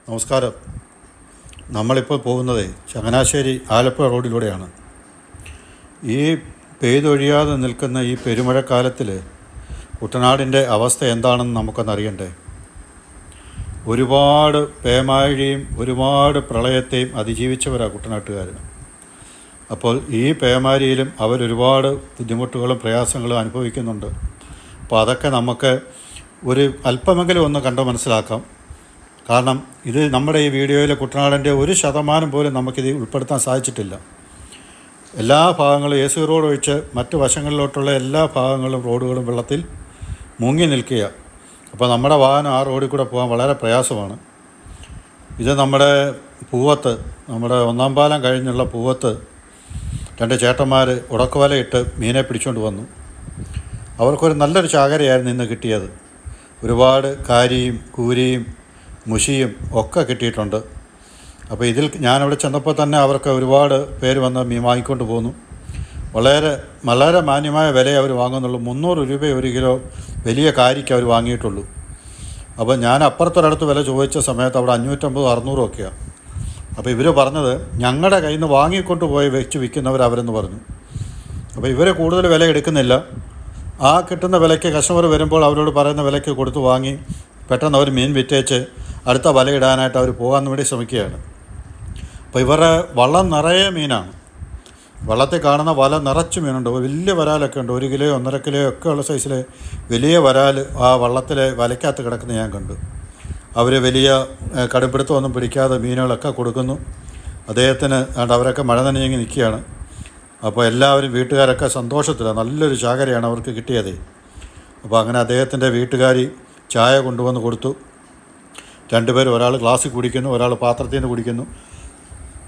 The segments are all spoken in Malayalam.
നമസ്കാരം. നമ്മളിപ്പോൾ പോകുന്നത് ചങ്ങനാശ്ശേരി ആലപ്പുഴ റോഡിലൂടെയാണ്. ഈ പെയ്തൊഴിയാതെ നിൽക്കുന്ന ഈ പെരുമഴക്കാലത്തിൽ കുട്ടനാടിൻ്റെ അവസ്ഥ എന്താണെന്ന് നമുക്കൊന്നറിയണ്ടേ. ഒരുപാട് പേമാരിയും ഒരുപാട് പ്രളയത്തെയും അതിജീവിച്ചവരാണ് കുട്ടനാട്ടുകാർ. അപ്പോൾ ഈ പേമാരിയിലും അവരൊരുപാട് ബുദ്ധിമുട്ടുകളും പ്രയാസങ്ങളും അനുഭവിക്കുന്നുണ്ട്. അപ്പോൾ അതൊക്കെ നമുക്ക് ഒരു അല്പമെങ്കിലും ഒന്ന് കണ്ട് മനസ്സിലാക്കാം. കാരണം ഇത് നമ്മുടെ ഈ വീഡിയോയിൽ കുട്ടനാടിൻ്റെ 1% പോലും നമുക്കിത് ഉൾപ്പെടുത്താൻ സാധിച്ചിട്ടില്ല. എല്ലാ ഭാഗങ്ങളും AC റോഡ് ഒഴിച്ച് മറ്റ് വശങ്ങളിലോട്ടുള്ള എല്ലാ ഭാഗങ്ങളും റോഡുകളും വെള്ളത്തിൽ മുങ്ങി നിൽക്കുക. അപ്പോൾ നമ്മുടെ വാഹനം ആ റോഡിൽ കൂടെ പോകാൻ വളരെ പ്രയാസമാണ്. ഇത് നമ്മുടെ പൂവത്ത്, നമ്മുടെ 1-ാം പാലം കഴിഞ്ഞുള്ള പൂവത്ത് 2 ചേട്ടന്മാർ ഉടക്കുവലയിട്ട് മീനെ പിടിച്ചുകൊണ്ട് വന്നു. അവർക്കൊരു നല്ലൊരു ചാകരയായിരുന്നു ഇന്ന് കിട്ടിയത്. ഒരുപാട് കാരിയും കൂരിയും മുഷിയും ഒക്കെ കിട്ടിയിട്ടുണ്ട്. അപ്പോൾ ഇതിൽ ഞാനവിടെ ചെന്നപ്പോൾ തന്നെ അവർക്ക് ഒരുപാട് പേര് വന്ന് മീൻ വാങ്ങിക്കൊണ്ട് പോന്നു. വളരെ മാന്യമായ വിലയെ അവർ വാങ്ങുന്നുള്ളൂ. 300 രൂപ 1 കിലോ വലിയ കാരിക്ക് അവർ വാങ്ങിയിട്ടുള്ളൂ. അപ്പോൾ ഞാൻ അപ്പുറത്തൊരിടത്ത് വില ചോദിച്ച സമയത്ത് അവിടെ 550-600 ഒക്കെയാണ്. അപ്പോൾ ഇവർ പറഞ്ഞത് ഞങ്ങളുടെ കയ്യിൽ നിന്ന് വാങ്ങിക്കൊണ്ട് പോയി വെച്ച് വിൽക്കുന്നവരവരെന്ന് പറഞ്ഞു. അപ്പോൾ ഇവർ കൂടുതൽ വില എടുക്കുന്നില്ല. ആ കിട്ടുന്ന വിലയ്ക്ക് കസ്റ്റമർ വരുമ്പോൾ അവരോട് പറയുന്ന വിലയ്ക്ക് കൊടുത്ത് വാങ്ങി പെട്ടെന്ന് അവർ മീൻ വിറ്റേച്ച് അടുത്ത വലയിടാനായിട്ട് അവർ പോകാൻ വേണ്ടി ശ്രമിക്കുകയാണ്. അപ്പോൾ ഇവരുടെ വള്ളം നിറയെ മീനാണ്. വള്ളത്തിൽ കാണുന്ന വല നിറച്ച് മീനുണ്ട്. വലിയ വരാലൊക്കെ ഉണ്ട്. 1 കിലോ 1.5 കിലോ ഒക്കെ ഉള്ള സൈസിൽ വലിയ വരാൽ ആ വള്ളത്തിലെ വലയ്ക്കകത്ത് കിടക്കുന്നത് ഞാൻ കണ്ടു. അവർ വലിയ കടുംപിടുത്തമൊന്നും പിടിക്കാതെ മീനുകളൊക്കെ കൊടുക്കുന്നു. അദ്ദേഹത്തിന് അവരൊക്കെ മഴ നനഞ്ഞെങ്കിൽ നിൽക്കുകയാണ്. അപ്പോൾ എല്ലാവരും വീട്ടുകാരൊക്കെ സന്തോഷത്തിലാണ്. നല്ലൊരു ചാകരയാണ് അവർക്ക് കിട്ടിയത്. അപ്പോൾ അങ്ങനെ അദ്ദേഹത്തിൻ്റെ വീട്ടുകാരി ചായ കൊണ്ടുവന്ന് കൊടുത്തു. 2 പേർ, ഒരാൾ ഗ്ലാസ്സിൽ കുടിക്കുന്നു, ഒരാൾ പാത്രത്തിൽ നിന്ന് കുടിക്കുന്നു.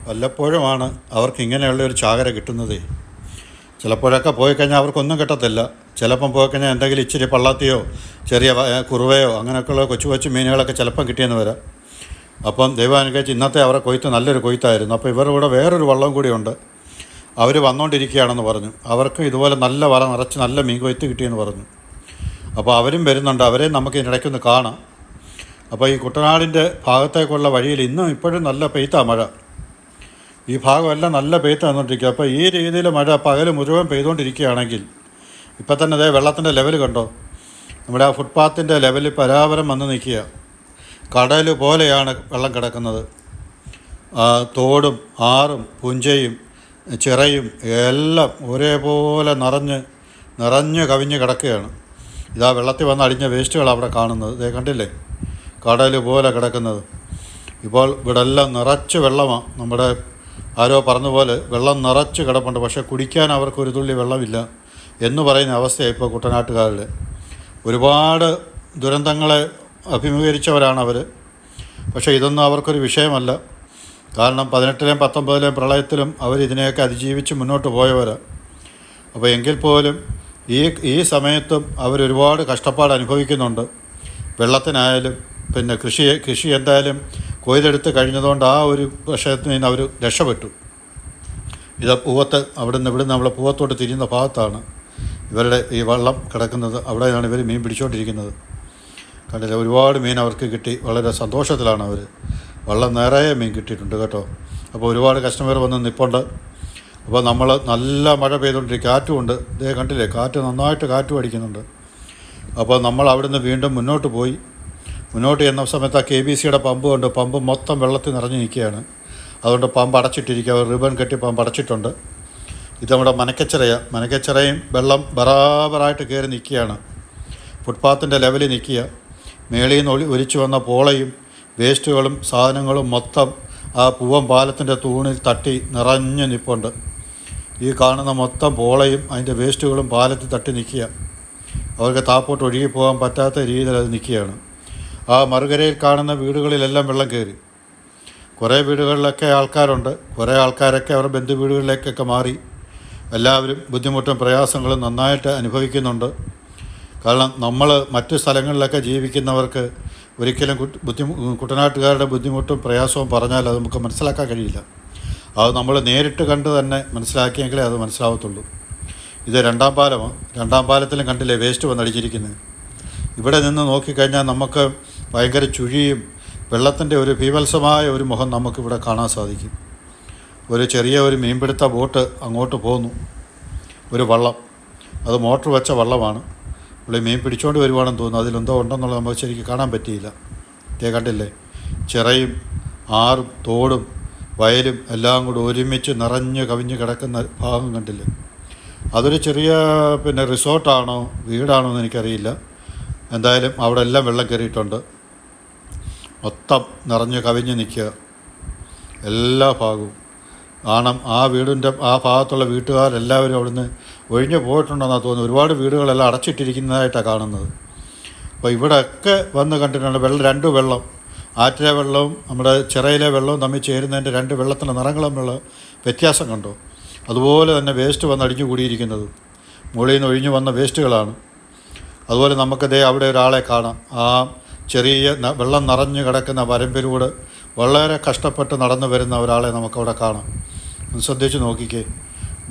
വല്ലപ്പോഴുമാണ് അവർക്ക് ഇങ്ങനെയുള്ളൊരു ചാകര കിട്ടുന്നത്. ചിലപ്പോഴൊക്കെ പോയി കഴിഞ്ഞാൽ അവർക്കൊന്നും കിട്ടത്തില്ല. ചിലപ്പം പോയി കഴിഞ്ഞാൽ എന്തെങ്കിലും ഇച്ചിരി പള്ളാത്തിയോ ചെറിയ കുറുവയോ അങ്ങനെയൊക്കെയുള്ള കൊച്ചു മീനുകളൊക്കെ ചിലപ്പം കിട്ടിയെന്ന് വരാം. അപ്പം ദൈവം അനുഗ്രഹിച്ച് ഇന്നത്തെ അവരുടെ കൊയ്ത്ത് നല്ലൊരു കൊയ്ത്തായിരുന്നു. അപ്പോൾ ഇവരുടെ കൂടെ വേറൊരു വള്ളം കൂടിയുണ്ട്. അവർ വന്നുകൊണ്ടിരിക്കുകയാണെന്ന് പറഞ്ഞു. അവർക്ക് ഇതുപോലെ നല്ല വല നിറച്ച് നല്ല മീൻ കൊയ്ത്ത് കിട്ടിയെന്ന് പറഞ്ഞു. അപ്പോൾ അവരും വരുന്നുണ്ട്. അവരെ നമുക്ക് ഇതിനിടയ്ക്കൊന്ന് കാണാം. അപ്പോൾ ഈ കുട്ടനാടിൻ്റെ ഭാഗത്തേക്കുള്ള വഴിയിൽ ഇപ്പോഴും നല്ല പെയ്ത്താണ് മഴ. ഈ ഭാഗമെല്ലാം നല്ല പെയ്ത്ത് വന്നുകൊണ്ടിരിക്കുക. അപ്പോൾ ഈ രീതിയിൽ മഴ പകൽ മുഴുവൻ പെയ്തുകൊണ്ടിരിക്കുകയാണെങ്കിൽ ഇപ്പം തന്നെ അതേ വെള്ളത്തിൻ്റെ ലെവൽ കണ്ടോ. നമ്മുടെ ആ ഫുട്പാത്തിൻ്റെ ലെവലിൽ പരാപരം വന്ന് നിൽക്കുക. കടൽ പോലെയാണ് വെള്ളം കിടക്കുന്നത്. തോടും ആറും പുഞ്ചയും ചിറയും എല്ലാം ഒരേപോലെ നിറഞ്ഞ് കവിഞ്ഞ് കിടക്കുകയാണ്. ഇതാ വെള്ളത്തിൽ വന്ന് അടിഞ്ഞ വേസ്റ്റുകൾ അവിടെ കാണുന്നത്. ഇതേ കണ്ടില്ലേ, കടൽ പോലെ കിടക്കുന്നത്. ഇപ്പോൾ ഇവിടെ എല്ലാം നിറച്ച് വെള്ളമാണ്. നമ്മുടെ ആരോ പറഞ്ഞ പോലെ വെള്ളം നിറച്ച് കിടപ്പുണ്ട്. പക്ഷേ കുടിക്കാൻ അവർക്കൊരു തുള്ളി വെള്ളമില്ല എന്ന് പറയുന്ന അവസ്ഥയാണ് ഇപ്പോൾ കുട്ടനാട്ടുകാരിൽ. ഒരുപാട് ദുരന്തങ്ങളെ അഭിമുഖീകരിച്ചവരാണ് അവർ. പക്ഷേ ഇതൊന്നും അവർക്കൊരു വിഷയമല്ല. കാരണം 18-ലെയും 19-ലെയും പ്രളയത്തിലും അവരിതിനെയൊക്കെ അതിജീവിച്ച് മുന്നോട്ട് പോയവരാണ്. അപ്പോൾ എങ്കിൽ പോലും ഈ സമയത്തും അവരൊരുപാട് കഷ്ടപ്പാട് അനുഭവിക്കുന്നുണ്ട്. വെള്ളത്തിനായാലും പിന്നെ കൃഷി എന്തായാലും കൊയ്തെടുത്ത് കഴിഞ്ഞതുകൊണ്ട് ആ ഒരു വിഷയത്തിൽ നിന്ന് അവർ രക്ഷപ്പെട്ടു. ഇത് പൂവത്ത് ഇവിടുന്ന് നമ്മളെ പൂവത്തോട്ട് തിരിയുന്ന ഭാഗത്താണ് ഇവരുടെ ഈ വള്ളം കിടക്കുന്നത്. അവിടെയാണ് ഇവർ മീൻ പിടിച്ചുകൊണ്ടിരിക്കുന്നത്. കണ്ടില്ല, ഒരുപാട് മീൻ അവർക്ക് കിട്ടി. വളരെ സന്തോഷത്തിലാണ് അവർ. വള്ളം നിറയെ മീൻ കിട്ടിയിട്ടുണ്ട് കേട്ടോ. അപ്പോൾ ഒരുപാട് കസ്റ്റമർ വന്ന് നിൽപ്പുണ്ട്. അപ്പോൾ നമ്മൾ നല്ല മഴ പെയ്തുകൊണ്ടിരിക്കും, കാറ്റുമുണ്ട്. ഇതേ കണ്ടില്ലേ, നന്നായിട്ട് കാറ്റും അടിക്കുന്നുണ്ട്. അപ്പോൾ നമ്മൾ അവിടുന്ന് വീണ്ടും മുന്നോട്ട് ചെന്ന സമയത്ത് ആ KBCയുടെ പമ്പ് കൊണ്ട് പമ്പ് മൊത്തം വെള്ളത്തിൽ നിറഞ്ഞു നിൽക്കുകയാണ്. അതുകൊണ്ട് പമ്പ് അടച്ചിട്ടിരിക്കുക. റിബൺ കെട്ടി പമ്പ് അടച്ചിട്ടുണ്ട്. ഇത് നമ്മുടെ മനക്കച്ചിറയും വെള്ളം ബറാബറായിട്ട് കയറി നിൽക്കുകയാണ്. ഫുട്പാത്തിൻ്റെ ലെവലിൽ നിൽക്കുക. മേളിൽ നിന്ന് ഒലിച്ചു വന്ന പോളയും വേസ്റ്റുകളും സാധനങ്ങളും മൊത്തം ആ പൂവം പാലത്തിൻ്റെ തൂണിൽ തട്ടി നിറഞ്ഞ് നിൽപ്പുണ്ട്. ഈ കാണുന്ന മൊത്തം പോളയും അതിൻ്റെ വേസ്റ്റുകളും പാലത്തിൽ തട്ടി നിൽക്കുക. അവർക്ക് താപ്പോട്ട് ഒഴുകി പോകാൻ പറ്റാത്ത രീതിയിൽ അത് നിൽക്കുകയാണ്. ആ മറുകരയിൽ കാണുന്ന വീടുകളിലെല്ലാം വെള്ളം കയറി. കുറേ വീടുകളിലൊക്കെ ആൾക്കാരുണ്ട്. കുറേ ആൾക്കാരൊക്കെ അവരുടെ ബന്ധു വീടുകളിലേക്കൊക്കെ മാറി. എല്ലാവരും ബുദ്ധിമുട്ടും പ്രയാസങ്ങളും നന്നായിട്ട് അനുഭവിക്കുന്നുണ്ട്. കാരണം നമ്മൾ മറ്റു സ്ഥലങ്ങളിലൊക്കെ ജീവിക്കുന്നവർക്ക് ഒരിക്കലും കുട്ടനാട്ടുകാരുടെ ബുദ്ധിമുട്ടും പ്രയാസവും പറഞ്ഞാൽ അത് നമുക്ക് മനസ്സിലാക്കാൻ കഴിയില്ല. അത് നമ്മൾ നേരിട്ട് കണ്ട് തന്നെ മനസ്സിലാക്കിയെങ്കിലേ അത് മനസ്സിലാവത്തുള്ളൂ. ഇത് 2-ാം പാലമാണ്. 2-ാം പാലത്തിലും കണ്ടില്ലേ വേസ്റ്റ് വന്നടിച്ചിരിക്കുന്നത്. ഇവിടെ നിന്ന് നോക്കിക്കഴിഞ്ഞാൽ നമുക്ക് ഭയങ്കര ചുഴിയും വെള്ളത്തിൻ്റെ ഒരു ബീഭത്സമായ ഒരു മുഖം നമുക്കിവിടെ കാണാൻ സാധിക്കും. ഒരു ചെറിയ ഒരു മീൻപിടുത്ത ബോട്ട് അങ്ങോട്ട് പോന്നു, ഒരു വള്ളം, അത് മോട്ടർ വെച്ച വള്ളമാണ്. പുള്ളി മീൻ പിടിച്ചുകൊണ്ട് വരുവാണെന്ന് തോന്നുന്നു. അതിലെന്തോ ഉണ്ടെന്നുള്ളത് നമുക്ക് ശരിക്കും കാണാൻ പറ്റിയില്ല. കണ്ടില്ലേ, ചിറയും ആറും തോടും വയലും എല്ലാം കൂടി ഒരുമിച്ച് നിറഞ്ഞ് കവിഞ്ഞ് കിടക്കുന്ന ഭാഗം കണ്ടില്ലേ. അതൊരു ചെറിയ റിസോർട്ടാണോ വീടാണോ എന്ന് എനിക്കറിയില്ല. എന്തായാലും അവിടെ എല്ലാം വെള്ളം കയറിയിട്ടുണ്ട്. മൊത്തം നിറഞ്ഞ് കവിഞ്ഞ് നിൽക്കുക എല്ലാ ഭാഗവും. കാരണം ആ വീടിൻ്റെ ആ ഭാഗത്തുള്ള വീട്ടുകാരെല്ലാവരും അവിടുന്ന് ഒഴിഞ്ഞു പോയിട്ടുണ്ടെന്നാണ് തോന്നുന്നത്. ഒരുപാട് വീടുകളെല്ലാം അടച്ചിട്ടിരിക്കുന്നതായിട്ടാണ് കാണുന്നത്. അപ്പോൾ ഇവിടെയൊക്കെ വന്ന് കണ്ടിട്ടുണ്ട് രണ്ട് വെള്ളം, ആറ്റിലെ വെള്ളവും നമ്മുടെ ചിറയിലെ വെള്ളവും തമ്മിൽ ചേരുന്നതിൻ്റെ രണ്ട് വെള്ളത്തിൻ്റെ നിറങ്ങൾ തമ്മിലുള്ള വ്യത്യാസം കണ്ടോ. അതുപോലെ തന്നെ വേസ്റ്റ് വന്ന് അടിഞ്ഞു കൂടിയിരിക്കുന്നത് മുകളിൽ നിന്ന് ഒഴിഞ്ഞു വന്ന വേസ്റ്റുകളാണ്. അതുപോലെ നമുക്കതേ അവിടെ ഒരാളെ കാണാം. ആ ചെറിയ വെള്ളം നിറഞ്ഞു കിടക്കുന്ന വരമ്പിലൂടെ വളരെ കഷ്ടപ്പെട്ട് നടന്നു വരുന്ന ഒരാളെ നമുക്കവിടെ കാണാം. ഒന്ന് ശ്രദ്ധിച്ച് നോക്കിക്കേ.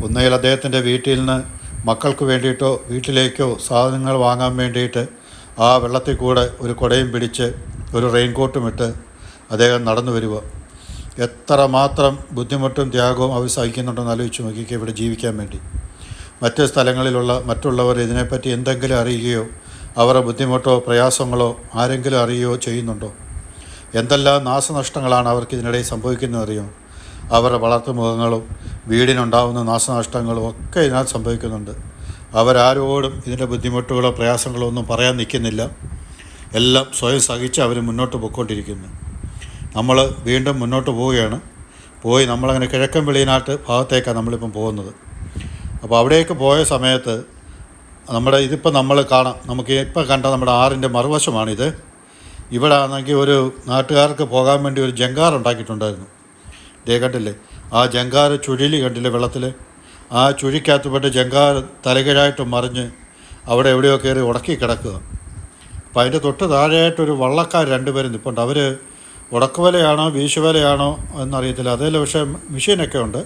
ഒന്നുകിൽ അദ്ദേഹത്തിൻ്റെ വീട്ടിൽ നിന്ന് മക്കൾക്ക് വേണ്ടിയിട്ടോ വീട്ടിലേക്കോ സാധനങ്ങൾ വാങ്ങാൻ വേണ്ടിയിട്ട് ആ വെള്ളത്തിൽ കൂടെ ഒരു കുടയും പിടിച്ച് ഒരു റെയിൻകോട്ടും ഇട്ട് അദ്ദേഹം നടന്നു വരിക. എത്ര മാത്രം ബുദ്ധിമുട്ടും ത്യാഗവും അവർ സഹിക്കുന്നുണ്ടെന്ന് ആലോചിച്ച് നോക്കിക്കേ ഇവിടെ ജീവിക്കാൻ വേണ്ടി. മറ്റ് സ്ഥലങ്ങളിലുള്ള മറ്റുള്ളവർ ഇതിനെപ്പറ്റി എന്തെങ്കിലും അറിയുകയോ അവരുടെ ബുദ്ധിമുട്ടോ പ്രയാസങ്ങളോ ആരെങ്കിലും അറിയുകയോ ചെയ്യുന്നുണ്ടോ? എന്തെല്ലാം നാശനഷ്ടങ്ങളാണ് അവർക്ക് ഇതിനിടയിൽ സംഭവിക്കുന്നതെന്നറിയോ? അവരുടെ വളർത്തുമൃഗങ്ങളും വീടിനുണ്ടാകുന്ന നാശനഷ്ടങ്ങളും ഒക്കെ ഇതിനകത്ത് സംഭവിക്കുന്നുണ്ട്. അവരാരോടും ഇതിൻ്റെ ബുദ്ധിമുട്ടുകളോ പ്രയാസങ്ങളോ ഒന്നും പറയാൻ നിൽക്കുന്നില്ല. എല്ലാം സ്വയം സഹിച്ച് അവർ മുന്നോട്ട് പോയിക്കൊണ്ടിരിക്കുന്നു. നമ്മൾ വീണ്ടും മുന്നോട്ട് പോവുകയാണ്. നമ്മളങ്ങനെ കിഴക്കൻ വെളിയനാട്ട് ഭാഗത്തേക്കാണ് നമ്മളിപ്പം പോകുന്നത്. അപ്പോൾ അവിടേക്ക് പോയ സമയത്ത് ഇതിപ്പോൾ നമ്മൾ കാണാം, നമുക്ക് ഇപ്പം കണ്ട നമ്മുടെ ആറിൻ്റെ മറുവശമാണിത്. ഇവിടെ ആണെങ്കിൽ ഒരു നാട്ടുകാർക്ക് പോകാൻ വേണ്ടി ഒരു ജങ്കാർ ഉണ്ടാക്കിയിട്ടുണ്ടായിരുന്നു. കണ്ടില്ലേ, ആ ജങ്കാർ ചുഴലി കണ്ടില്ലേ വെള്ളത്തിൽ. ആ ചുഴിക്കകത്തുപെട്ട് ജങ്കാർ തലകീഴായിട്ട് മറിഞ്ഞ് അവിടെ എവിടെയോ കയറി ഉടക്കി കിടക്കുക. അപ്പോൾ അതിൻ്റെ തൊട്ട് താഴെയായിട്ടൊരു വള്ളക്കാർ രണ്ടുപേരും നിൽപ്പുണ്ട്. അവർ ഉടക്കുവലയാണോ വീശുവലയാണോ എന്നറിയത്തില്ല. അതേല പക്ഷേ മെഷീനൊക്കെ ഉണ്ട്.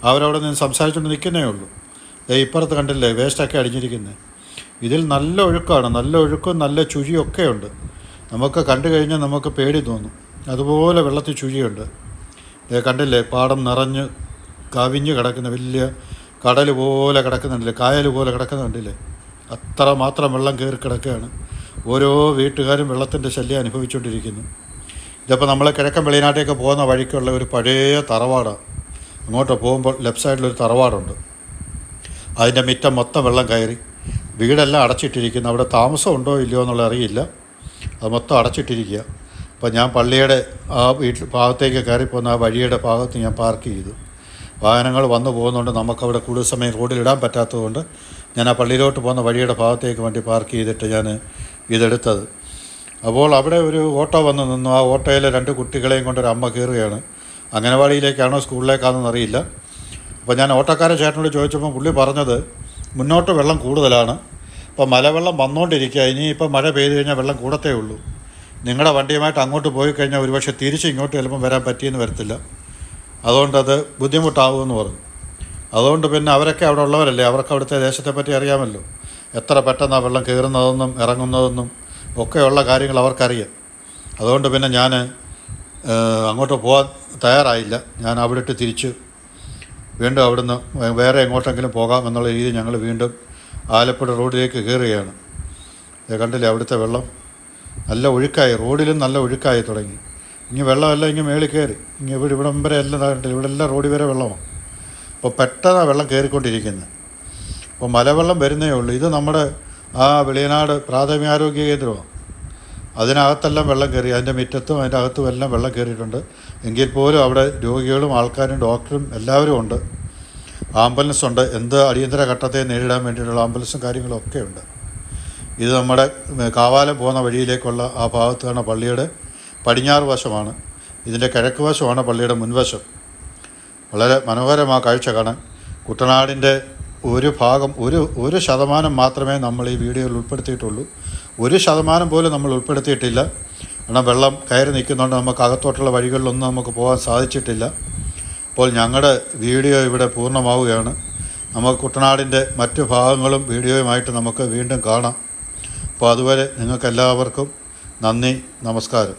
അവരവിടെ നിന്ന് സംസാരിച്ചുകൊണ്ട് നിൽക്കുന്നേ ഉള്ളൂ. ഇപ്പുറത്ത് കണ്ടില്ലേ വേസ്റ്റൊക്കെ അടിഞ്ഞിരിക്കുന്നത്. ഇതിൽ നല്ല ഒഴുക്കാണ്, നല്ല ഒഴുക്കും നല്ല ചുഴിയൊക്കെ ഉണ്ട്. നമുക്ക് കണ്ടു കഴിഞ്ഞാൽ നമുക്ക് പേടി തോന്നും. അതുപോലെ വെള്ളത്തിൽ ചുഴിയുണ്ട്. കണ്ടില്ലേ, പാടം നിറഞ്ഞ് കവിഞ്ഞ് കിടക്കുന്ന വലിയ കടൽ പോലെ കിടക്കുന്നുണ്ടല്ലേ, കായൽ പോലെ കിടക്കുന്നുണ്ടല്ലേ. അത്ര മാത്രം വെള്ളം കയറി കിടക്കുകയാണ്. ഓരോ വീട്ടുകാരും വെള്ളത്തിൻ്റെ ശല്യം അനുഭവിച്ചുകൊണ്ടിരിക്കുന്നു. ഇതിപ്പോൾ നമ്മൾ കിഴക്കൻ വെളിയനാട്ടേക്ക് പോകുന്ന വഴിക്കുള്ള ഒരു പഴയ തറവാടാണ്. അങ്ങോട്ട് പോകുമ്പോൾ ലെഫ്റ്റ് സൈഡിലൊരു തറവാടുണ്ട്. അതിൻ്റെ മുറ്റം മൊത്തം വെള്ളം കയറി, വീടെല്ലാം അടച്ചിട്ടിരിക്കുന്നു. അവിടെ താമസം ഉണ്ടോ ഇല്ലയോ എന്നുള്ള അറിയില്ല. അത് മൊത്തം അടച്ചിട്ടിരിക്കുക. അപ്പോൾ ഞാൻ പള്ളിയുടെ ആ ഭാഗത്തേക്ക് കയറിപ്പോകുന്ന ആ വഴിയുടെ ഭാഗത്ത് ഞാൻ പാർക്ക് ചെയ്തു. വാഹനങ്ങൾ വന്നു പോകുന്നതുകൊണ്ട് നമുക്കവിടെ കൂടുതൽ സമയം റോഡിലിടാൻ പറ്റാത്തതുകൊണ്ട് ഞാൻ ആ പള്ളിയിലോട്ട് പോകുന്ന വഴിയുടെ ഭാഗത്തേക്ക് വണ്ടി പാർക്ക് ചെയ്തിട്ട് ഞാൻ ഇതെടുത്തത്. അപ്പോൾ അവിടെ ഒരു ഓട്ടോ വന്ന് നിന്നു. ആ ഓട്ടോയിലെ രണ്ട് കുട്ടികളെയും കൊണ്ടൊരു അമ്മ കയറുകയാണ്. അംഗനവാടിയിലേക്കാണോ സ്കൂളിലേക്കാണെന്ന് അറിയില്ല. അപ്പോൾ ഞാൻ ഓട്ടോക്കാരൻ ചേട്ടനോട് ചോദിച്ചപ്പോൾ പുള്ളി പറഞ്ഞത് മുന്നോട്ട് വെള്ളം കൂടുതലാണ്, ഇപ്പോൾ മലവെള്ളം വന്നുകൊണ്ടിരിക്കുക, ഇനിയിപ്പോൾ മഴ പെയ്തു കഴിഞ്ഞാൽ വെള്ളം കൂടത്തേ ഉള്ളൂ. നിങ്ങളുടെ വണ്ടിയുമായിട്ട് അങ്ങോട്ട് പോയി കഴിഞ്ഞാൽ ഒരുപക്ഷെ തിരിച്ച് ഇങ്ങോട്ട് ചിലപ്പം വരാൻ പറ്റിയെന്ന് വരത്തില്ല, അതുകൊണ്ടത് ബുദ്ധിമുട്ടാവുമെന്ന് പറഞ്ഞു. അതുകൊണ്ട് പിന്നെ അവരൊക്കെ അവിടെ ഉള്ളവരല്ലേ, അവർക്ക് അവിടുത്തെ ദേശത്തെപ്പറ്റി അറിയാമല്ലോ, എത്ര പെട്ടെന്നാണ് വെള്ളം കയറുന്നതെന്നും ഇറങ്ങുന്നതെന്നും ഒക്കെയുള്ള കാര്യങ്ങൾ അവർക്കറിയാം. അതുകൊണ്ട് പിന്നെ ഞാൻ അങ്ങോട്ട് പോകാൻ തയ്യാറായില്ല. ഞാൻ അവിടെ ഇട്ട് തിരിച്ച് വീണ്ടും അവിടുന്ന് വേറെ എങ്ങോട്ടെങ്കിലും പോകാം എന്നുള്ള രീതി ഞങ്ങൾ വീണ്ടും ആലപ്പുഴ റോഡിലേക്ക് കയറുകയാണ്. കണ്ടില്ലേ അവിടുത്തെ വെള്ളം നല്ല ഒഴുക്കായി, റോഡിലും നല്ല ഒഴുക്കായി തുടങ്ങി. ഇനി വെള്ളമെല്ലാം ഇങ്ങനെ മേളിൽ കയറി, ഇങ്ങനെ ഇവിടം വരെ എല്ലാം കണ്ടില്ല, ഇവിടെ എല്ലാം റോഡിൽ വരെ വെള്ളമാണ്. അപ്പോൾ പെട്ടെന്നാണ് വെള്ളം കയറിക്കൊണ്ടിരിക്കുന്നത്. അപ്പോൾ മലവെള്ളം വരുന്നേ ഉള്ളൂ. ഇത് നമ്മുടെ ആ വെളിയനാട് പ്രാഥമികാരോഗ്യ കേന്ദ്രമാണ്. അതിനകത്തെല്ലാം വെള്ളം കയറി, അതിൻ്റെ മുറ്റത്തും അതിൻ്റെ അകത്തും എല്ലാം വെള്ളം കയറിയിട്ടുണ്ട്. എങ്കിൽ പോലും അവിടെ രോഗികളും ആൾക്കാരും ഡോക്ടറും എല്ലാവരും ഉണ്ട്. ആംബുലൻസ് ഉണ്ട്, എന്ത് അടിയന്തര ഘട്ടത്തെ നേരിടാൻ വേണ്ടിയിട്ടുള്ള ആംബുലൻസും കാര്യങ്ങളും ഒക്കെ ഉണ്ട്. ഇത് നമ്മുടെ കാവാലം പോകുന്ന വഴിയിലേക്കുള്ള ആ ഭാഗത്താണ് പള്ളിയുടെ പടിഞ്ഞാറ് വശമാണ്. ഇതിൻ്റെ കിഴക്ക് വശമാണ് പള്ളിയുടെ മുൻവശം. വളരെ മനോഹരമായ കാഴ്ച കാണാൻ. കുട്ടനാടിൻ്റെ ഒരു ഭാഗം, ഒരു ശതമാനം മാത്രമേ നമ്മൾ ഈ വീഡിയോയിൽ ഉൾപ്പെടുത്തിയിട്ടുള്ളൂ. 1% പോലും നമ്മൾ ഉൾപ്പെടുത്തിയിട്ടില്ല. കാരണം വെള്ളം കയറി നിൽക്കുന്നതുകൊണ്ട് നമുക്ക് അകത്തോട്ടുള്ള വഴികളിലൊന്നും നമുക്ക് പോകാൻ സാധിച്ചിട്ടില്ല. അപ്പോൾ ഞങ്ങളുടെ വീഡിയോ ഇവിടെ പൂർണ്ണമാവുകയാണ്. നമുക്ക് കുട്ടനാടിൻ്റെ മറ്റു ഭാഗങ്ങളും വീഡിയോയുമായിട്ട് നമുക്ക് വീണ്ടും കാണാം. അപ്പോൾ അതുവരെ നിങ്ങൾക്കെല്ലാവർക്കും നന്ദി, നമസ്കാരം.